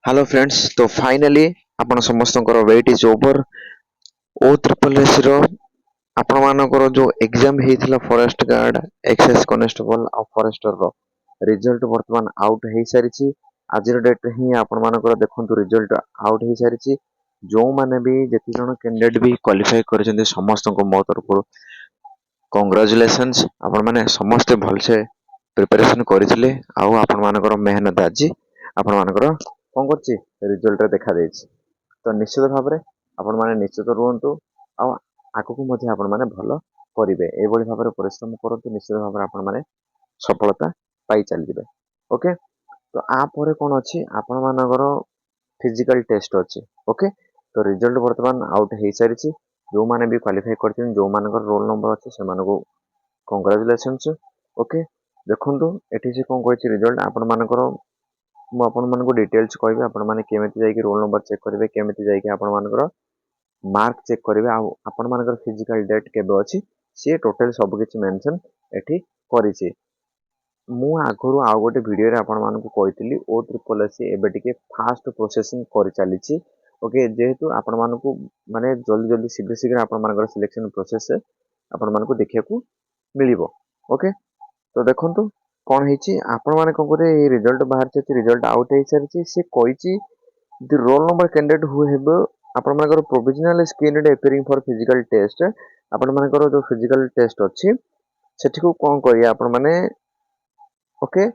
Hello friends, तो finally आपण समस्तଙ୍କର wait is over. O triple S रो आपण मानकर जो एग्जाम हेइथिला फॉरेस्ट गार्ड, एक्साइज कॉन्स्टेबल आ फॉरेस्टर रो रिजल्ट वर्तमान आउट हेइ सारिछि। आज डेट रे ही आपण मानकर देखंतु रिजल्ट आउट हेइ सारिछि। जो माने भी जेति जण कैंडिडेट भी क्वालिफाई करछन्ते समस्त को मो तरफ कांग्रेचुलेशंस। आपण माने समस्त भलसे प्रिपरेशन करिथिले आ आपण मानकर मेहनत आज आपण मानकर कौन करछि रिजल्ट रे देखा देछि। तो निश्चित भाव में आपण माने निश्चित रुहंतु आ आगकू मध्ये आपण माने भलो करिवे। ए बळी भाव में परिश्रम करंतु, निश्चित भाव में आपण माने सफलता पाई चलिबे। ओके, तो आ परे कोन अछि आपण मानकर फिजिकल टेस्ट अछि। ओके, तो रिजल्ट वर्तमान आउट हेइ सारिछि। जो माने भी क्वालिफाई करछन, जो मानकर रोल नंबर अछि से मानको कांग्रेचुलेशंस। ओके, देखंतु एठी से कोन कहछि रिजल्ट आपण मानकर मु आपण मानको डिटेल्स कहबे। आपण माने केमिति जाई कि रोल नंबर चेक करिवे, केमिति जाई कि आपण मानकर मार्क चेक करिवे, आ आपण मानकर फिजिकल डेट केबे अछि से टोटल सब किछ मेंशन एठी करिछि। मु आगरु आ गोटे वीडियो रे आपण मानको कहितली ओ ट्रिपल एस एबे टिके फास्ट प्रोसेसिंग करि चलिछि। ओके, जेहेतु आपण मानको माने जल्दी जल्दी शीघ्र शीघ्र आपण मानकर सिलेक्शन प्रोसेस आपण मानको देखियाकू मिलिबो। ओके, तो देखंतु कौन ହେଇଛି आपण माने कोन करे रिजल्ट बाहर छै, रिजल्ट आउट हेइ सारिछि। से कहिछि the roll number candidate who have आपण मानकर provisional screen appearing for physical test. आपण मानकर जो फिजिकल टेस्ट अछि सेठी को कोन करिया आपण माने ओके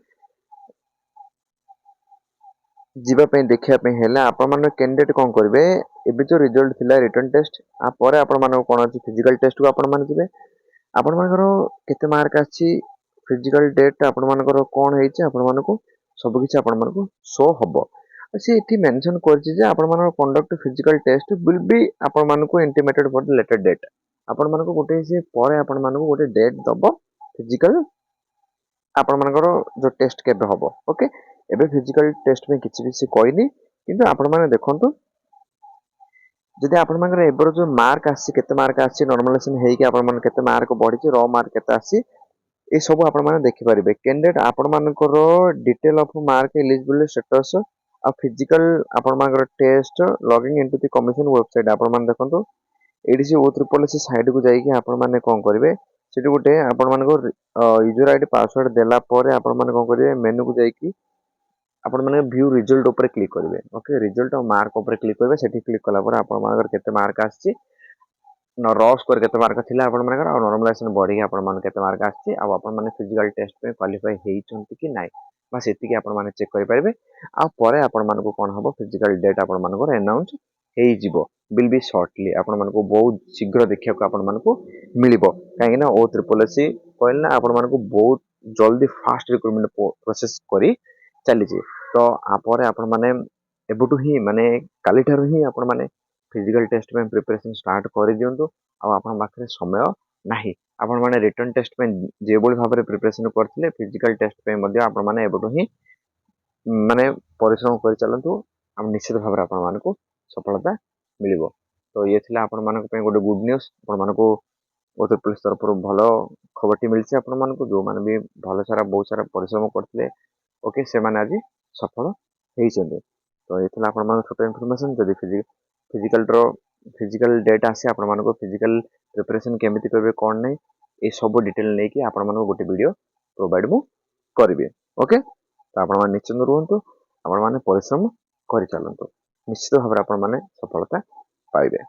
जीवा पे देखिया पे हेला आपण माने कैंडिडेट कोन करबे। एबे जो रिजल्ट थिला रिटन टेस्ट आ परे आपण माने कोन अछि फिजिकल टेस्ट को आपण माने जिवे। आपण मानकर केते मार्क अछि फिजिकल डेट आपण मानकर कोन हेइछि आपण मानको सब किछ आपण मानको शो हबो। से एठी मेंशन करछि जे आपण मानकर conduct physical test will be आपण मानको intimated for the later date. आपण मानको गोटे से परे आपण मानको गोटे डेट दबो फिजिकल आपण मानकर जो टेस्ट केबे हबो। ओके, एबे फिजिकल टेस्ट में किछि भी से कोइनी, किंतु आपण माने देखंतु जदि आपण मानकर एबर जो मार्क आसी केते मार्क आसी नॉर्मलाइजेशन हेइ कि आपण मान केते मार्क बढ़िछि, रॉ मार्क केते आसी ए सब आपण माने देखि परिबे। कैंडिडेट आपण मानकर detail of mark eligible status आ फिजिकल आपण मानकर test logging into the commission website आपण माने देखंतु एडी से ओ ट्रिपल एस साइट को जाई कि आपण माने कोन करिवे। सेठी गोटे आपण मानकर यूजर आईडी पासवर्ड देला परे आपण माने कोन करिवे मेनू को जाई कि आपण माने व्यू रिजल्ट ऊपर क्लिक करिवे। ओके, रिजल्ट और मार्क ऊपर क्लिक करिवे। सेठी क्लिक कला परे आपण मानकर केते मार्क आछि न रॉ स्कोर केते मार्क थिला आपण मानकर आ नॉर्मलाइजेशन बॉडी आपण मान केते मार्क आछि आ आपण माने फिजिकल टेस्ट पे क्वालिफाई हेइ छंती कि नाइ बस एतिकी आपण माने चेक करि परिबे। आ परे आपण मानको कोन हबो फिजिकल डेट आपण मानकर अनाउंस हेइ जिवो विल बी शॉर्टली। आपण मानको बहुत शीघ्र देखिया को आपण मानको मिलिबो। काहे ना ओ ट्रिपल एस कहल ना आपण मानको बहुत जल्दी फास्ट रिक्रूटमेंट प्रोसेस करी चली छी। तो आ परे आपण माने एबुटु ही माने काली ठारु ही आपण माने फिजिकल टेस्ट में प्रिपरेशन स्टार्ट कर दियंतु। आ आपण पाखरे समय नाही, आपण माने रिटन टेस्ट में जे बोली भाबरे प्रिपरेशन करथिले फिजिकल टेस्ट पे मध्ये आपण माने एबुटु ही माने परिश्रम कर चलंतु। हम निश्चित भाबरे आपण मानको सफलता मिलिबो। तो ये थिला आपण मानको पे गोटे गुड न्यूज। आपण मानको ओते पुलिस तरफ भलो खबरटी मिलछि। आपण मानको जो माने भी भलो सारा बहुत सारा परिश्रम करथिले ओके से माने आज सफल हेइ छथि। तो ये थिला आपण मानको छोटो इन्फॉर्मेशन। जदि फिजिकल डेटा आसे आपण मानको फिजिकल प्रिपरेशन केमिति करबे कोन नै ए सब डिटेल नै कि आपण मानको गोटे वीडियो प्रोवाइड मु करबे। ओके, तो आपण मान निश्चिंत रहंतु, आपण माने परिश्रम करि चलंतु, निश्चित भाबरे आपण माने सफलता पाइबे।